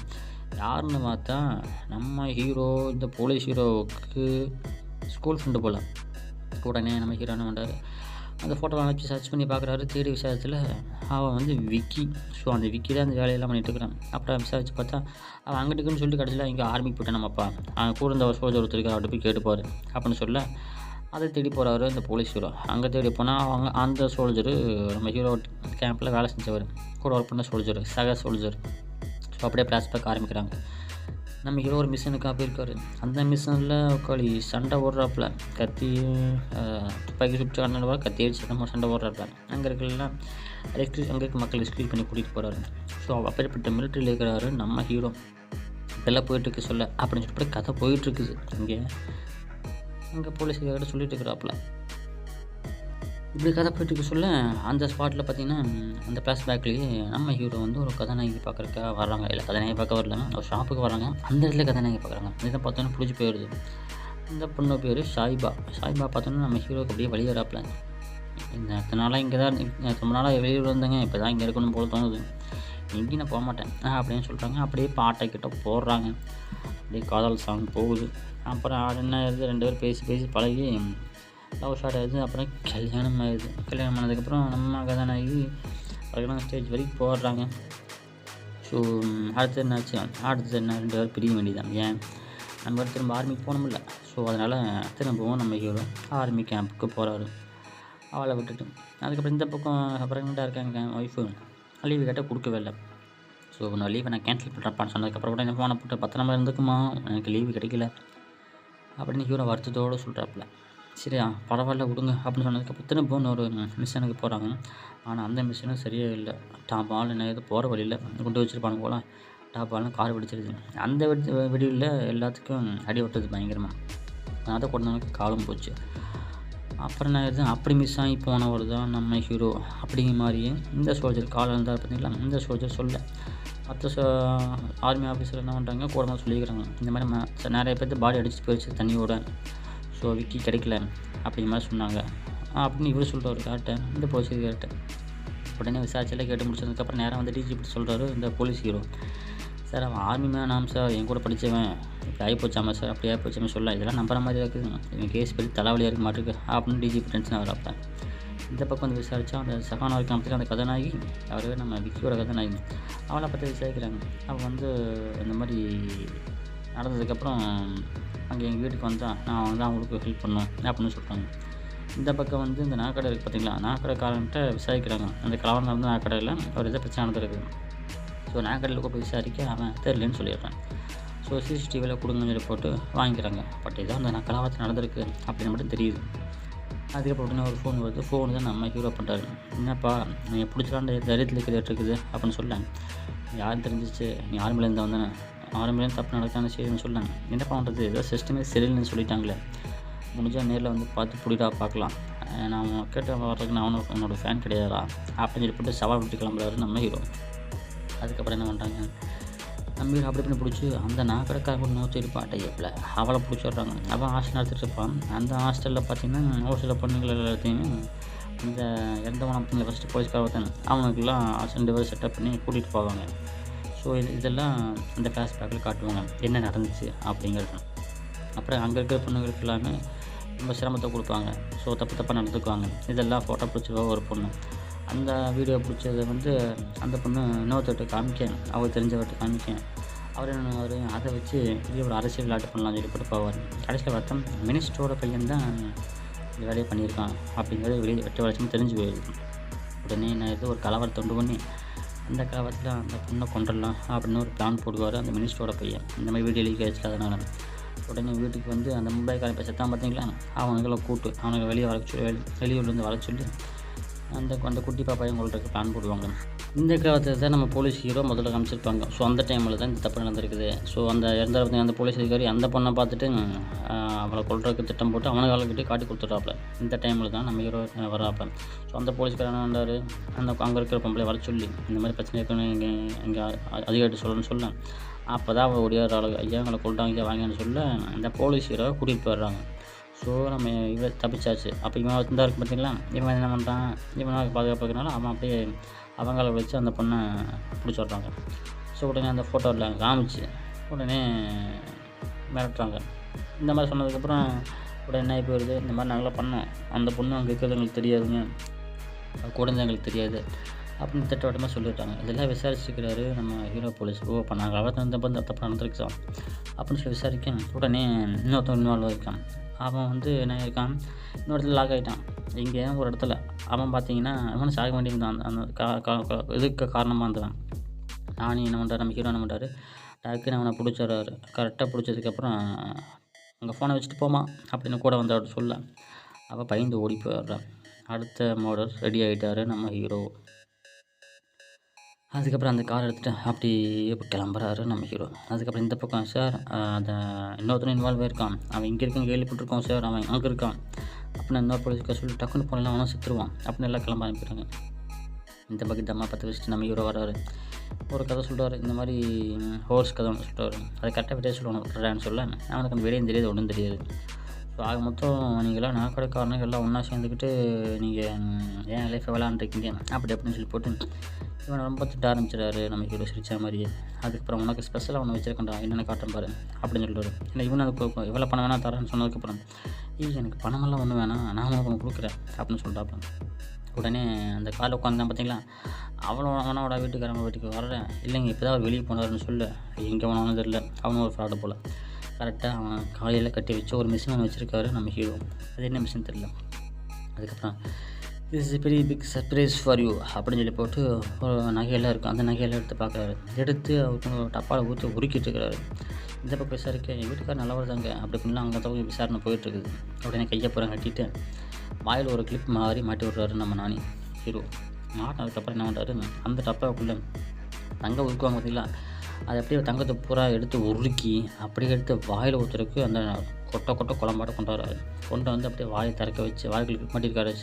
யாருன்னு பார்த்தா நம்ம ஹீரோ இந்த போலீஸ் ஹீரோவுக்கு ஸ்கூல் ஃப்ரெண்டு போல். உடனே நம்ம ஹீரோ என்ன பண்ணுறாரு, அந்த ஃபோட்டோவை அனுப்பிச்சு சர்ச் பண்ணி பார்க்குறாரு. தேடி விசாரித்தில் அவன் வந்து விக்கி. ஸோ அந்த விக்கி தான் அந்த வேலையெல்லாம் பண்ணிகிட்டு இருக்கிறான். அப்புறம் விசாரித்து பார்த்தா அவன் அங்கிட்டுக்குன்னு சொல்லிட்டு கடைசியில் இங்கே ஆர்மிக்கு போயிட்டான் நம்மப்பா, அவன் கூட இருந்த ஒரு சோல்ஜர் ஒருத்தருக்கு அவர்கிட்ட போய் கேட்டுப்பார் அப்படின்னு சொல்ல அதை தேடி போகிறாரு இந்த போலீஸ் ஹீரோ. அங்கே தேடி போனால் அவங்க அந்த சோல்ஜரு நம்ம ஹீரோ கேம்பில் வேலை செஞ்சவர், கூட ஒர்க் பண்ண சோல்ஜர், சக சோல்ஜர். ஸோ அப்படியே ஃப்ளாஷ்பேக் ஆரம்பிக்கிறாங்க. நம்ம ஹீரோ ஒரு மிஷினுக்காக போயிருக்காரு. அந்த மிஷினில் உட்காந்து சண்டை ஓடுறாப்புல. கத்தி துப்பாக்கி சுட்டு அண்ணன் கத்தி அடிச்சு நம்ம சண்டை ஓடுறாப்புல. அங்கே இருக்கலாம் அங்கே இருக்க மக்கள் ரெஸ்க்யூ பண்ணி கூட்டிகிட்டு போகிறாரு. ஸோ அப்பேற்பட்ட மிலிட்ரியில் இருக்கிறாரு நம்ம ஹீரோ. இப்போல்லாம் போயிட்டுருக்கு சொல்ல அப்படின்னு சொல்லிட்டு கதை போயிட்டுருக்குது. அங்கே போலீஸ்கார்ட்ட சொல்லிட்டு இருக்கிறாப்புல. இப்படி கதை போயிட்டுருக்கு சொல்ல அந்த ஸ்பாட்டில் பார்த்திங்கன்னா அந்த ஃப்ளாஷ்பேக்லேயே நம்ம ஹீரோ வந்து ஒரு கதாநாயகி பார்க்குறக்காக வர்றாங்க. இல்லை கதாநாயகி பார்க்க வரல, ஒரு ஷாப்புக்கு வர்றாங்க. அந்த இடத்துல கதாநாயகி பார்க்குறாங்க. இதை பார்த்தோன்னா பிடிச்சி போயிடுது. இந்த பொண்ணு பேர் ஷாயிபா. பார்த்தோன்னா நம்ம ஹீரோக்கு அப்படியே வழி வராப்புல. இத்தனை நாளாக இங்கே தான் ரொம்ப நாளாக வெளியூர் வந்தேங்க, இப்போ தான் இங்கே இருக்கணும் போல தோணுது, எங்கேயும் நான் போக மாட்டேன் அப்படின்னு சொல்கிறாங்க. அப்படியே பாட்டை கிட்ட போடுறாங்க. அப்படியே காதல் சாங் போகுது. அப்புறம் என்ன ஆயிடுது, 2 பேர் பேசி பழகி லவ் ஷார்ட் ஆகிடுது. அப்புறம் கல்யாணம் ஆகிடுது. கல்யாணம் ஆனதுக்கப்புறம் நம்ம கதாநாயகி அதுக்கெல்லாம் ஸ்டேஜ் வரைக்கும் போடுறாங்க. ஸோ அடுத்து என்னாச்சு, அடுத்தது என்ன, 2 பேர் பிரிய வேண்டியதான். ஏன் நம்ம திரும்ப ஆர்மிக்கு போகணுமில்ல. ஸோ அதனால் திரும்பவும் நம்ம ஹீரோ ஆர்மி கேம்புக்கு போகிறாரு அவளை விட்டுட்டு. அதுக்கப்புறம் இந்த பக்கம் ப்ரெக்னெண்ட்டாக இருக்காங்க ஒய்ஃபு. லீவு கேட்டால் கொடுக்கவே இல்லை. ஸோ நான் லீவை நான் கேன்சல் பண்ணுறப்பான்னு சொன்னதுக்கப்புறம் கூட என்ன ஃபோனை போட்டு 10 நம்பர் இருந்துக்குமா, எனக்கு லீவு கிடைக்கல அப்படின்னு ஹீரோ வருத்தத்தோடு சொல்கிறாப்புல. சரியா பரவாயில்ல விடுங்க அப்படின்னு சொன்னதுக்கப்புறம் திரும்ப ஒரு மிஷினுக்கு போகிறாங்க. ஆனால் அந்த மிஷினும் சரியே இல்லை. டாப் ஆள் என்ன ஏதோ போகிற வழியில் கொண்டு வச்சுருப்பாங்க போல். டாப் ஆள்லாம் கார் வெடிச்சிருது. அந்த வெடியில் எல்லாத்துக்கும் அடி விட்டது பயங்கரமாக. அதை கொண்டவனுக்கு காலும் போச்சு. அப்புறம் என்ன ஆயிடுது, அப்படி மிஸ் ஆகி போனவர் தான் நம்ம ஹீரோ. அப்படிங்கிற மாதிரியே இந்த சோல்ஜர் கால் இருந்தால் பார்த்தீங்களா, இந்த சோல்ஜர் சொல்ல மற்ற ஆர்மி ஆஃபீஸர் என்ன பண்ணுறாங்க, கூட சொல்லிக்கிறாங்க இந்த மாதிரி நிறைய பேர்த்து பாடி அடிச்சுட்டு போயிடுச்சு தண்ணியோட. ஸோ விக்கி கிடைக்கல அப்படிங்கிற மாதிரி சொன்னாங்க அப்படின்னு இவர் சொல்கிறார் கேட்ட இந்த போலீஸ் கேட்ட. உடனே விசாரிச்செல்லாம் கேட்டு முடிச்சதுக்கப்புறம் நேராக வந்து டிஜிபி சொல்கிறாரு இந்த போலீஸ் ஹீரோ. சார் அவன் ஆர்மி மேன் ஆமாம் சார், என் கூட படித்தவன், இப்படி ஆகிப்போச்சாமா சார், அப்படி ஆகிப்போச்சாமல் சொல்ல, இதெல்லாம் நம்புற மாதிரி இருக்குது, இவன் கேஸ் பற்றி தலைவலியாக இருக்க மாட்டிருக்கு அப்படின்னு டிஜிபி டென்ஷன் ஆகிறப்ப. இந்த பக்கம் வந்து விசாரித்தா அந்த சகானா காலத்தில் அந்த கதாநாயகி அவரே நம்ம விக்கியோட கதாநாயகி அவளை பற்றி விசாரிக்கிறாங்க. அவள் வந்து இந்த மாதிரி நடந்ததுக்கப்புறம் அங்கே எங்கள் வீட்டுக்கு வந்தால் நான் வந்து அவங்களுக்கு ஹெல்ப் பண்ணோம் அப்படின்னு சொல்கிறாங்க. இந்த பக்கம் வந்து இந்த நாக்கடை இருக்குது பார்த்தீங்களா, நாக்கடைக்காரன்ட்ட விசாரிக்கிறாங்க. அந்த கலவரம் நடந்து நாக்கடையில் ஒரு இதை பிரச்சனை நடந்திருக்கு. ஸோ நாக்கடையில் போய் விசாரிக்க அவன் தெரியலன்னு சொல்லிடுறான். ஸோ சிசிடிவியில் கொடுங்கன்னு சொல்லி போட்டு வாங்கிக்கிறாங்க. பட் இதான் அந்த கலவரத்தில் நடந்திருக்கு அப்படின்னு மட்டும் தெரியுது. அதுக்கப்புறம் உடனே ஒரு ஃபோன் வருது. ஃபோன் தான் நம்ம ஹீரோ பண்ணுறாரு. என்னப்பா நீங்கள் பிடிச்சலான்ற தைரியத்தில் இருக்குது அப்படின்னு சொல்ல, யாரும் தெரிஞ்சிச்சு நீ ஆர்மிலேருந்து வந்தேன், ஆரம்பிலேருந்து தப்பு நடக்கான்னு சரின்னு சொன்னாங்க. என்ன பண்ணுறது, ஏதோ சிஸ்டமே சரியில்லைன்னு சொல்லிட்டாங்களே, முடிஞ்சால் நேரில் வந்து பார்த்து பிடிடா பார்க்கலாம், நான் கேட்டு வர்றதுக்கு நான் உன்னோட ஃபேன் கிடையாதா அப்படின்னு சொல்லி போட்டு சவால் விட்டு கிளம்புறாரு நம்ம ஹீரோ. அதுக்கப்புறம் என்ன பண்ணுறாங்க, நம்ம ஹீரோ அப்படி பண்ணி பிடிச்சி அந்த நாக்கடைக்கார கூட நோச்சு இருப்பான் டைப்பில் அவளை பிடிச்சிடுறாங்க. அவன் ஹாஸ்டல் நடத்திட்டு இருப்பான். அந்த ஹாஸ்டலில் பார்த்திங்கன்னா ஒரு சில பொண்ணுங்கள் எல்லாத்தையுமே இந்த இறந்தவன் அப்படிங்கிற ஃபஸ்ட்டு போலீஸ்கார ஒருத்தன் அவனுக்குலாம் 2 பேர் செட்டப் பண்ணி கூட்டிகிட்டு போவாங்க. ஸோ இதெல்லாம் இந்த ஃப்ளாஷ்பேக்கில் காட்டுவாங்க என்ன நடந்துச்சு அப்படிங்கிறது. அப்புறம் அங்கே இருக்கிற பொண்ணுங்களுக்கு எல்லாமே ரொம்ப சிரமத்தை கொடுப்பாங்க. ஸோ தப்பாக நடந்துக்குவாங்க. இதெல்லாம் ஃபோட்டோ பிடிச்சிருவா ஒரு பொண்ணு. அந்த வீடியோ பிடிச்சதை வந்து அந்த பொண்ணு இன்னொருத்தர்கிட்ட காமிக்க, அவர் தெரிஞ்சவர்கிட்ட காமிக்க, அவர் என்ன அதை வச்சு பெரிய ஒரு அரசியல் விளையாட்டு பண்ணலாம்னு சொல்லி போட்டு போவார். கடைசியில் பார்த்தா மினிஸ்டரோட பையன் தான் இந்த வேலையை பண்ணியிருக்கான் அப்படிங்கிறது வெளியே வெட்ட வளர்ச்சின்னு தெரிஞ்சு போயிடுது. உடனே நான் ஏதோ ஒரு கலவரத்தை உண்டு பண்ணி அந்த காலத்தில் அந்த பொண்ணை கொண்டுடலாம் அப்படின்னு ஒரு பிளான் போடுவார் அந்த மினிஸ்டரோட பையன். இந்த மாதிரி வீடியோ லீக் ஆகிடுச்சு. அதனால் உடனே வீட்டுக்கு வந்து அந்த மும்பைக்காரன் பேசத்தான் பார்த்தீங்களா, அவனுங்களை கூட்டு அவனுக்கு வெளியே வர சொல்லி வெளியூர்லேருந்து வர சொல்லி அந்த குட்டி பாப்பாயும் கொள்றதுக்கு பிளான் போடுவாங்க. இந்த காலத்தில் தான் நம்ம போலீஸ் ஹீரோ முதல்ல காமிச்சிருப்பாங்க. ஸோ அந்த டைமில் தான் இந்த தப்பு நடந்திருக்குது. ஸோ அந்த இறந்த அந்த போலீஸ் அதிகாரி அந்த பொண்ணை பார்த்துட்டு அவளை கொள்றதுக்கு திட்டம் போட்டு அவனை காலக்கிட்டே காட்டி கொடுத்துட்றாப்புல. இந்த டைமில் தான் நம்ம ஹீரோ வர்றாப்புல. ஸோ அந்த போலீஸ்காரன் என்ன பண்ணுறாரு, அங்கே இருக்கிற பொம்பளை வர சொல்லி இந்த மாதிரி பிரச்சனை இருக்குன்னு எங்கே அதிகாரிட்டு சொல்லணும்னு சொல்ல, அப்போ தான் அவள் ஒடியார் ஆளு ஐயா எங்களை கொள்றாங்க வாங்கன்னு சொல்ல அந்த போலீஸ் ஹீரோவை கூட்டிகிட்டு போயிடுறாங்க. ஸோ நம்ம இவன் தப்பிச்சாச்சு. அப்போ இவன் இருந்தால் இருக்கு பார்த்தீங்களா, இவன் என்ன பண்ணுறான், இவனாக பாதுகாப்புனால அவன் அப்படியே அவங்கள வச்சு அந்த பொண்ணை பிடிச்சி விட்றாங்க. ஸோ உடனே அந்த ஃபோட்டோவில் காமிச்சு உடனே மிரட்டுறாங்க. இந்த மாதிரி சொன்னதுக்கப்புறம் உடனே என்ன போயிடுது, இந்த மாதிரி நாங்களாம் பண்ணோம், அந்த பொண்ணு அங்கே இருக்கிறது எங்களுக்கு தெரியாதுங்க, கூட எங்களுக்கு தெரியாது அப்படின்னு திட்டவட்டமாக சொல்லிவிட்டாங்க. இதெல்லாம் விசாரிச்சுக்கிறாரு நம்ம ஹீரோ போலீஸ். ஓ இப்போ நாங்கள் அவர்த்த தப்பு நடந்திருக்கோம் அப்படின்னு சொல்லி விசாரிக்க உடனே இன்னொருத்தன் இன்வால்வ் ஆகிருக்கான். அவன் வந்து என்ன இருக்கான், இன்னொரு இடத்துல லாக் ஆகிட்டான். இங்கே ஒரு இடத்துல அவன் பார்த்தீங்கன்னா அவன் சாக வேண்டியிருந்தான். அந்த இதுக்கு காரணமாக இருந்தவன். நானும் என்ன பண்ணுறாரு, நம்ம ஹீரோ என்ன பண்ணுறாரு, டக்குன்னு அவனை பிடிச்சிடுறாரு. கரெக்டாக பிடிச்சதுக்கப்புறம், "அங்கே ஃபோனை வச்சுட்டு போம்மா" அப்படின்னு கூட வந்து அவர்ட்ட சொல்ல, அவள் பயந்து ஓடி போயிடுறா. அடுத்த மர்டர் ரெடி ஆகிட்டாரு நம்ம ஹீரோ. அதுக்கப்புறம் அந்த கார் எடுத்துகிட்டு அப்படியே கிளம்புறாரு நம்ம ஹீரோ. அதுக்கப்புறம் இந்த பக்கம், "சார், அந்த இன்னொருத்தனும் இன்வால்வ் ஆயிருக்கான். அவன் இங்கே இருக்கான் கேள்விப்பட்டிருக்கோம் சார். அவன் அங்கே இருக்கான்" அப்படின்னு இன்னொரு போலீஸ்கார் சொல்லி டக்குன்னு போனலாம் அவனும் செத்துருவான் அப்படின்னு எல்லாம் கிளம்ப அனுப்பிடுறாங்க. இந்த பக்கத்து அம்மா பற்ற வச்சுட்டு நம்ம ஹீரோ வர்றாரு. ஒரு கதை சொல்கிறாரு. இந்த மாதிரி ஹோர்ஸ் கதை ஒன்று சொல்கிறாரு. அதை கரெக்டாக விட சொல்லுவாங்க விட்டுறான்னு சொல்ல, அவனுக்கு அந்த விடையும் தெரியாது, ஒன்றும் தெரியாது. ஸோ ஆக மொத்தம் நீங்களாம் நகைக்கடைக்காரனுங்க எல்லாம் ஒன்றா சேர்ந்துக்கிட்டு நீங்கள் ஏன் லைஃப்பை விளாண்டுருக்கீங்க அப்படி அப்படின்னு சொல்லி போட்டு இவனை ரொம்ப திட்ட ஆரம்பிச்சிடாரு நம்ம ஹீரோ சிரிச்ச மாதிரியே. அதுக்கப்புறம் உனக்கு ஸ்பெஷலாக ஒன்று வச்சிருக்கேன்டா, என்னென்ன காட்டும் பாரு அப்படின்னு சொல்லிடுவார். ஏன்னா இவன் அதுக்கு எவ்வளோ பணம் வேணால் தரேன்னு சொன்னதுக்கப்புறம், எனக்கு பணமெல்லாம் ஒன்றும் வேணாம், நான் உனக்கு ஒன்று கொடுக்குறேன் அப்படின்னு சொல்லிட்டாப்பேன். உடனே அந்த காரில் உட்காந்தான் பார்த்தீங்களா, அவனோட வீட்டுக்காரங்க வீட்டுக்கு வர்றேன், இல்லைங்க இப்போ தான் அவர் வெளியே போனார்னு சொல்ல, எங்கே போனாலும் தெரில, அவனும் ஒரு ஃப்ராடு போல். கரெக்டாக அவன் காலையில் கட்டி வச்சு ஒரு மிஷின் ஒன்று வச்சுருக்காரு நம்ம ஹீரோ. அது என்ன மிஷின் தெரில. அதுக்கப்புறம் திஸ் இஸ் பெரிய பிக் சர்ப்ரைஸ் ஃபார் யூ அப்படின்னு சொல்லி போட்டு ஒரு நகையெல்லாம் இருக்கும். அந்த நகையெல்லாம் எடுத்து பார்க்குறாரு. எடுத்து அவருக்கு டப்பாவில் ஊற்றி உருக்கிட்டு இருக்கிறாரு. இந்த பக்கம் விசாரிக்க, என் வீட்டுக்கார் நல்லவர் தாங்க அப்படி இப்படிலாம் அங்கே தான் விசாரணை போயிட்டுருக்குது. உடனே கையை புறம் கட்டிட்டு வாயில் ஒரு கிளிப் மாதிரி மாட்டி விட்றாரு நம்ம நானி ஹீரோ. மாட்டினதுக்கப்புறம் என்ன பண்ணுறாரு, அந்த டப்பாவுக்குள்ளே தங்கம் உருக்குவாங்க பார்த்தீங்களா, அதை அப்படியே தங்கத்தை பூரா எடுத்து உருக்கி அப்படியே எடுத்து வாயில் ஊற்றுறதுக்கு அந்த கொட்டை குழம்பாட்ட கொண்டு வராரு. கொண்டு வந்து அப்படியே வாயை திறக்க வச்சு வாய்க்குள்ள கிளிப் மாட்டிருக்காரு.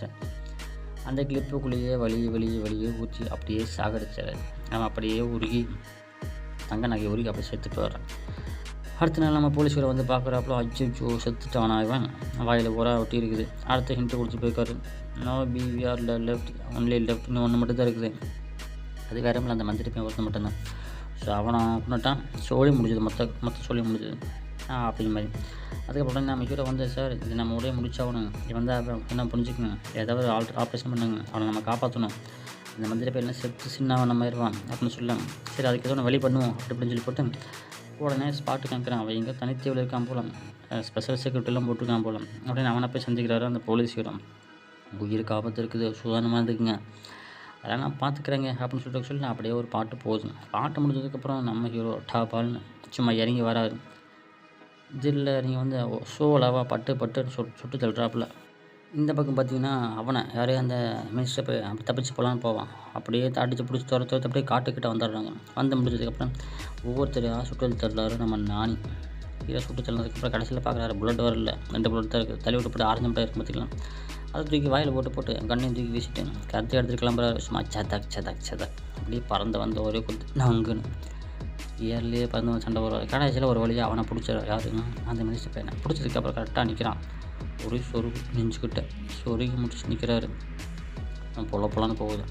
அந்த கிளிப்புக்குள்ளேயே வலியே ஊற்றி அப்படியே சாகடிச்சார். அவன் அப்படியே உருகி தங்க நகையை உருகி அப்படியே செத்துட்டு வர்றான். அடுத்த நாள் நம்ம போலீஸ்காரை வந்து பார்க்குறாப்புல, அச்சோ செத்துட்டானா இவன், வாயில் பூரா ஒட்டி இருக்குது. அடுத்த ஹிண்ட்டு கொடுத்து போயிருக்காரு. No PVR left only left, இன்னும் ஒன்று மட்டும் தான் இருக்குது. அது வேற இல்லை, அந்த மந்திரி பையன் ஒருத்தன் மட்டும்தான். ஸோ அவனை கொண்டுட்டான். சொல்லி முடிஞ்சது, மொத்த சொல்லி முடிஞ்சது அப்படிங்கிற மாதிரி. அதுக்கப்புறம் நம்ம ஹீரோ வந்து, சார் இது நம்ம உடைய முடிச்சாகணும், இவன் தான் என்ன புரிஞ்சுக்கணும், ஏதாவது ஆப்ரேஷன் பண்ணுங்க, அவனை நம்ம காப்பாற்றணும், இந்த மந்திரி பையன் செத்து சின்னவன் நம்ம ஆயிடுவான் அப்படின்னு சொல்லலாம். சரி அதுக்கு எதுவும் வெளியே பண்ணுவோம் அப்படின்னு சொல்லி போட்டு உடனே ஸ்பாட்டு காமிக்கிறான். அவன் எங்கே தனித்தேவில் இருக்கான் போல, ஸ்பெஷல் செக்யூரிட்டிலாம் போட்டிருக்கான் போல அப்படின்னு அவனை போய் சந்திக்கிறாரு அந்த போலீஸ் ஹீரோ. உயிருக்கு ஆபத்து இருக்குது, சுதாரணமாக இருக்குங்க, அதெல்லாம் நான் பார்த்துக்கிறேங்க அப்படின்னு சொல்லி நான் அப்படியே ஒரு பாட்டு போகுது. பாட்டு முடிஞ்சதுக்கப்புறம் நம்ம ஹீரோ டாபால்னு சும்மா இறங்கி வராரு. இதில் நீங்கள் வந்து ஷோலாவாக பட்டுன்னு சுட்டு தள்ளுறாப்புல. இந்த பக்கம் பார்த்தீங்கன்னா அவனை யாரையும் அந்த மினிஸ்டர் போய் அப்படி தப்பிச்சு போகலான்னு போவான். அப்படியே அடித்து பிடிச்சி துரத்து அப்படியே காட்டுக்கிட்ட வந்துடுறாங்க. வந்து முடிஞ்சதுக்கப்புறம் ஒவ்வொருத்தரையாக சுட்டு தள்ளுறாரு நம்ம நானி. இதை சுட்டு தள்ளினதுக்கப்புறம் கடைசியில் பார்க்குறாரு, புல்லட் வரல, 2 புல்லட் தான் இருக்குது. தள்ளி விட்டு போட்டு ஆரஞ்சு மட்டும் இருக்கும் பார்த்திக்கலாம். அதை தூக்கி வாயில் போட்டு கண்ணையும் தூக்கி வீசிட்டு கருத்தை எடுத்துகிட்டு கிளம்புறாரு. சும்மா சதக் அப்படியே பறந்து வந்த ஒரே குத்து நங்குன்னு இயர்லேயே பறந்து வந்து சண்டை வருவார். கடைசியில் ஒரு வழியாக அவனை பிடிச்சார். யாருங்க, அந்த மினிஸ்டர் பையனை பிடிச்சதுக்கப்புறம் கரெக்டாக நிற்கிறான். ஒரு சொருகு நெஞ்சுக்கிட்ட சொருகி முடிச்சு நிற்கிறாரு. பொலான்னு போகுது.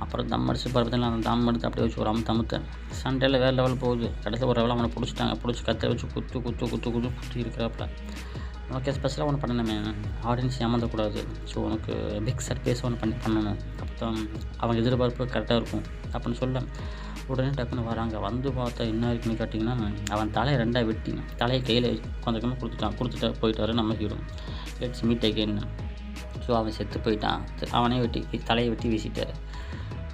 அப்புறம் தம் அடிச்சு பார்த்தீங்கன்னா அந்த தம் எடுத்து அப்படியே வச்சு ஒரு தமுத்தேன். சண்டையில் வேறு லெவல் போகுது. கடைசியில் ஒரு லெவலில் அவனை பிடிச்சிட்டாங்க. பிடிச்சி கத்தை வச்சு குத்தி இருக்கிறாப்புல. உனக்கு ஸ்பெஷலாக ஒன்று பண்ணணுமே, ஆடியன்ஸ் ஏமாந்தக்கூடாது. ஸோ உனக்கு பிக் சர்ப்ரைஸ் ஒன்று பண்ணணும், அப்போ தான் அவங்க எதிர்பார்ப்பு கரெக்டாக இருக்கும் அப்படின்னு சொல்ல உடனே டக்குன்னு வராங்க. வந்து பார்த்தா என்ன இருக்குன்னு கேட்டிங்கன்னா, அவன் தலையை 2ஆக வெட்டி தலையை கையில் கொஞ்சம் கொடுத்துட்டு போயிட்டாரு நம்ம hero. Let's meet again. So அவன் செத்து போயிட்டான். அவனே தலையை வெட்டி வீசிட்டார்.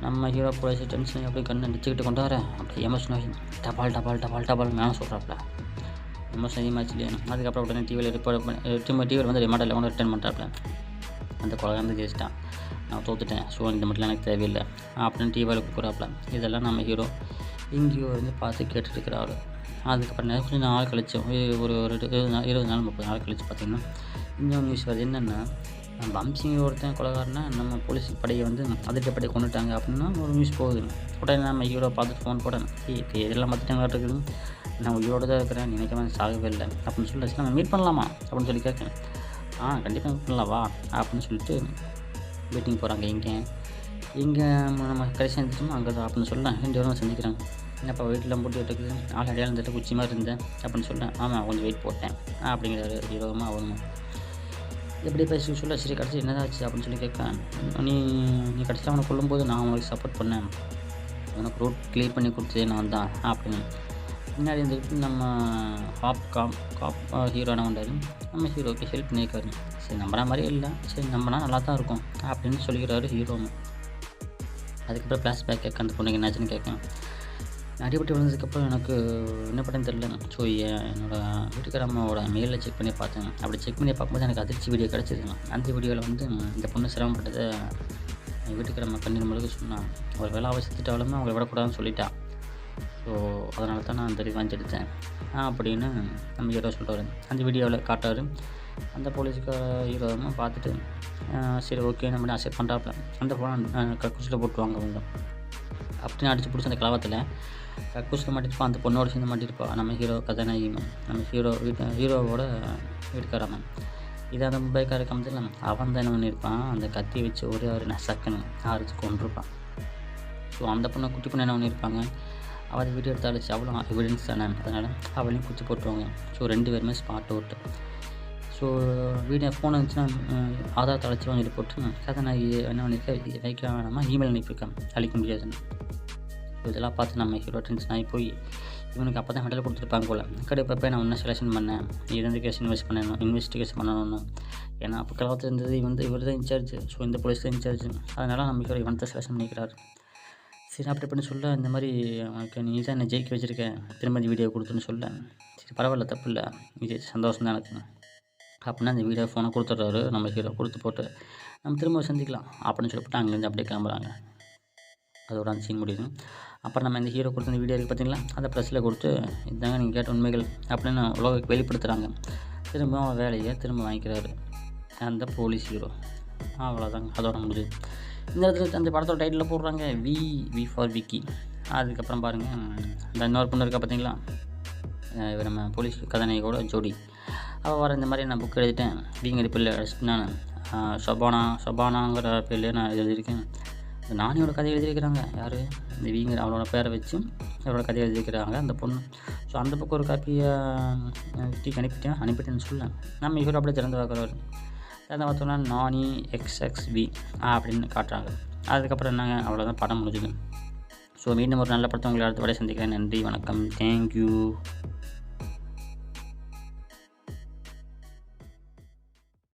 நம்ம ஹீரோ போலீஸ் டென்ஷன் அப்படியே கண்ணை நினச்சிக்கிட்டு கொண்டு வர அப்படியே எமோஷன் ஆகி டபால் மேலே சொல்கிறாப்புல. எமோஷன் அதிகமாச்சு இல்லையா. அதுக்கப்புறம் உடனே டிவியில் வந்து ரிமாண்டரில் ஒன்று ரிட்டர்ன் பண்ணுறாப்புல. அந்த குழந்தை ஜெயிச்சிட்டான், நான் தோத்துட்டேன், ஸோ இந்த மட்டும் எனக்கு தேவையில்லை அப்படின்னு டிவியில் கொடுக்குறாப்புல. இதெல்லாம் நம்ம ஹீரோ இங்கேயோ வந்து பார்த்து கேட்டுருக்கிறாள். அதுக்கப்புறம் கொஞ்சம் நாள் கழிச்சு ஒரு 20 நாள் 30 நாள் கழிச்சு பார்த்திங்கன்னா இன்னொரு நியூஸ் வருது. என்னென்னா, வம்சிங்க ஒருத்தன் கொலைகாரனா நம்ம போலீஸ் படையை வந்து அதிர்ஷ்டப்படையை கொண்டுட்டாங்க அப்படின்னா ஒரு நியூஸ் போகுது. உடனே நம்ம ஹீரோ பார்த்துட்டு ஃபோன் போட்டேன், இதெல்லாம் பார்த்துட்டாங்க இருக்குது, நான் உயிரோடு தான் இருக்கிறேன், நினைக்கிறேன் சாகவே இல்லை அப்படின்னு சொல்லிட்டு நம்ம மீட் பண்ணலாமா அப்படின்னு சொல்லி கேட்கேன். கண்டிப்பாக மீட் பண்ணலாம் வா அப்படின்னு சொல்லிட்டு மீட்டிங் போகிறாங்க. இங்கே நம்ம கடைசி இருந்துச்சோமோ அங்கே தான் அப்படின்னு சொல்ல 2 பேரும் சந்திக்கிறாங்க. என்னப்பா வெயிட்லாம் போட்டு இருக்குது, ஆள் அடையாளம் இருந்துட்டு குச்சி மாதிரி இருந்தேன் அப்படின்னு சொல்லிட்டேன். ஆமாம் கொஞ்சம் வெயிட் போட்டேன் அப்படிங்கிறாரு ஹீரோமா. அவனும் எப்படி பேசி சொல்ல, சரி கடைசி என்னதாச்சு அப்படின்னு சொல்லி கேட்கேன். நீ கடைசியில் அவனை கொல்லும்போது நான் அவனுக்கு சப்போர்ட் பண்ணேன், உனக்கு ரோட் கிளியர் பண்ணி கொடுத்ததே நான் தான் அப்படின்னு. முன்னாடி இருந்துக்கிட்டு நம்ம காப் ஹீரோனா வந்தார், நம்ம ஹீரோக்கு ஹெல்ப் பண்ணியிருக்காரு. சரி நம்புற மாதிரியே இல்லை, சரி நம்பினா நல்லா தான் இருக்கும் அப்படின்னு சொல்லிக்கிறாரு ஹீரோவும். அதுக்கப்புறம் ஃப்ளாஷ்பேக் கேட்க அந்த பொண்ணுக்கு என்னாச்சுன்னு கேட்கேன். அடிபட்டு விழுந்ததுக்கப்புறம் எனக்கு என்ன பண்ணேன்னு தெரியல. ஸோ என்னோடய வீட்டுக்கார அம்மாவோட மெயிலில் செக் பண்ணி பார்த்தேன். அப்படி செக் பண்ணி பார்க்கும்போது எனக்கு அதிர்ச்சி வீடியோ கிடச்சிதுங்க. அந்த வீடியோவில் வந்து இந்த பொண்ணு சிரமப்பட்டதை எங்கள் வீட்டுக்கார அம்மா கண்ணீர் மல்க சொன்னான். ஒரு வேலை அவள் செத்துட்டாலுமே அவங்கள விடக்கூடாதுன்னு சொல்லிட்டான். ஸோ அதனால தான் நான் அந்த ரிவாஞ்ச் எடுத்தேன் அப்படின்னு நம்ம ஹீரோ சொல்கிறாரு. அந்த வீடியோவில் காட்டாரு. அந்த போலீஸ்கார ஹீரோவும் பார்த்துட்டு சரி ஓகே நம்ம அக்செப்ட் பண்ணுறாப்புல. அந்த பொண்ணை கக்கூசில் போட்டுருவாங்க அவங்க அப்படின்னு அடித்து பிடிச்சி அந்த கலவரத்தில் கக்கூசில் மாட்டிருப்பான். அந்த பொண்ணோட சேர்ந்து மாட்டிருப்பான் நம்ம ஹீரோ கதாநாயகி நம்ம ஹீரோவோட வீட்டுக்காரம்மன். இதை அந்த மும்பைக்கார காமிச்சிடல அவன் தான் என்ன பண்ணியிருப்பான், அந்த கத்தியை வச்சு ஒரே ஒரு நசக்குன்னு அரைச்சி கொண்டிருப்பான். ஸோ அந்த பொண்ணை குட்டி பொண்ணு என்ன பண்ணியிருப்பாங்க, அவள் வீடியோ எடுத்து அழிச்சு அவளும் எவிடன்ஸ் தானே, அதனால் அவளையும் குத்தி போட்டுருவாங்க. ஸோ 2 பேருமே spot out. So video phone இருந்துச்சுன்னா ஆதார் அழைச்சி வாங்கிட்டு போட்டு கதாநாயகி என்ன பண்ணியிருக்கேன் வைக்க வேணாமல் இமெயில் அனுப்பியிருக்கேன் அழிக்க முடியாதுன்னு. ஸோ இதெல்லாம் பார்த்து நம்ம ஹீரோ டென்ஷன் ஆகி போய் இவனுக்கு அப்போ தான் மெடல் கொடுத்துருப்பாங்க போல். கடைப்போ நான் இன்னும் செலெக்ஷன் பண்ணேன், இது கேஸ் இன்வெஸ்டிகேஷன் பண்ணணும். ஏன்னா அப்போ கலவரத்தில் இருந்தது இவர் தான் இன்சார்ஜ். ஸோ இந்த போலீஸ் தான் இன்சார்ஜ். அதனால் நம்ம ஹீரோ இவன் தான் செலெக்ஷன் பண்ணிக்கிறார். சரி அப்படி பண்ணி சொல்ல இந்த மாதிரி உனக்கு நீ தான் என்னை ஜெயிக்க வச்சுருக்கேன், திரும்ப இந்த வீடியோ கொடுத்துன்னு சொல்ல. சரி பரவாயில்ல தப்பு இல்லை, இது சந்தோஷம் தான் எனக்கு அப்படின்னா அந்த வீடியோ ஃபோனை கொடுத்துட்றாரு நம்ம ஹீரோ. கொடுத்து போட்டு நம்ம திரும்ப சந்திக்கலாம் அப்படின்னு சொல்லிவிட்டு அங்கேருந்து அப்படியே கிளம்புறாங்க. அதோட அந்த சீன் முடியுது. அப்புறம் நம்ம இந்த ஹீரோ கொடுத்த இந்த வீடியோ இருக்குது பார்த்தீங்களா, அதை ப்ரெஸ்ஸில் கொடுத்து இதாங்க நீங்கள் கேட்ட உண்மைகள் அப்படின்னு உலகத்துக்கு வெளிப்படுத்துகிறாங்க. திரும்ப அவன் வேலையை திரும்ப வாங்கிக்கிறாரு அந்த போலீஸ் ஹீரோ. அவ்வளோதாங்க, அதோட முடியுது. இந்த இடத்துல அந்த படத்தோட டைட்டில் போடுறாங்க வி ஃபார் விக்கி. அதுக்கப்புறம் பாருங்கள் இந்த இன்னொரு பொண்ணு இருக்கா பார்த்தீங்களா, நம்ம போலீஸ் கதாநாயகியோட ஜோடி. அவள் வர இந்த மாதிரி நான் புக் எழுதிட்டேன், வீங்கிற பிள்ளை அடிச்சுட்டு நான் ஷபானாங்கிற பேர்லேயே நான் எழுதியிருக்கேன். நானியோட கதை எழுதியிருக்கிறாங்க. யார் இந்த வீங்கிற அவளோட பேரை வச்சு அவளோட கதை எழுதியிருக்கிறாங்க அந்த பொண்ணு. ஸோ அந்த பக்கம் ஒரு காப்பியை வீட்டுக்கு அனுப்பிட்டேன்னு சொல்ல நம்ம இவர் அப்படியே திறந்து பார்க்குறாரு. திறந்து பார்த்தோன்னா நானி XXV அப்படின்னு காட்டுறாங்க. அதுக்கப்புறம் என்னங்க அவ்வளோதான் படம் முடிஞ்சுது. ஸோ மீண்டும் ஒரு நல்ல படத்தை உங்களை அடுத்த வரை சந்திக்கிறேன். நன்றி, வணக்கம், தேங்க்யூ.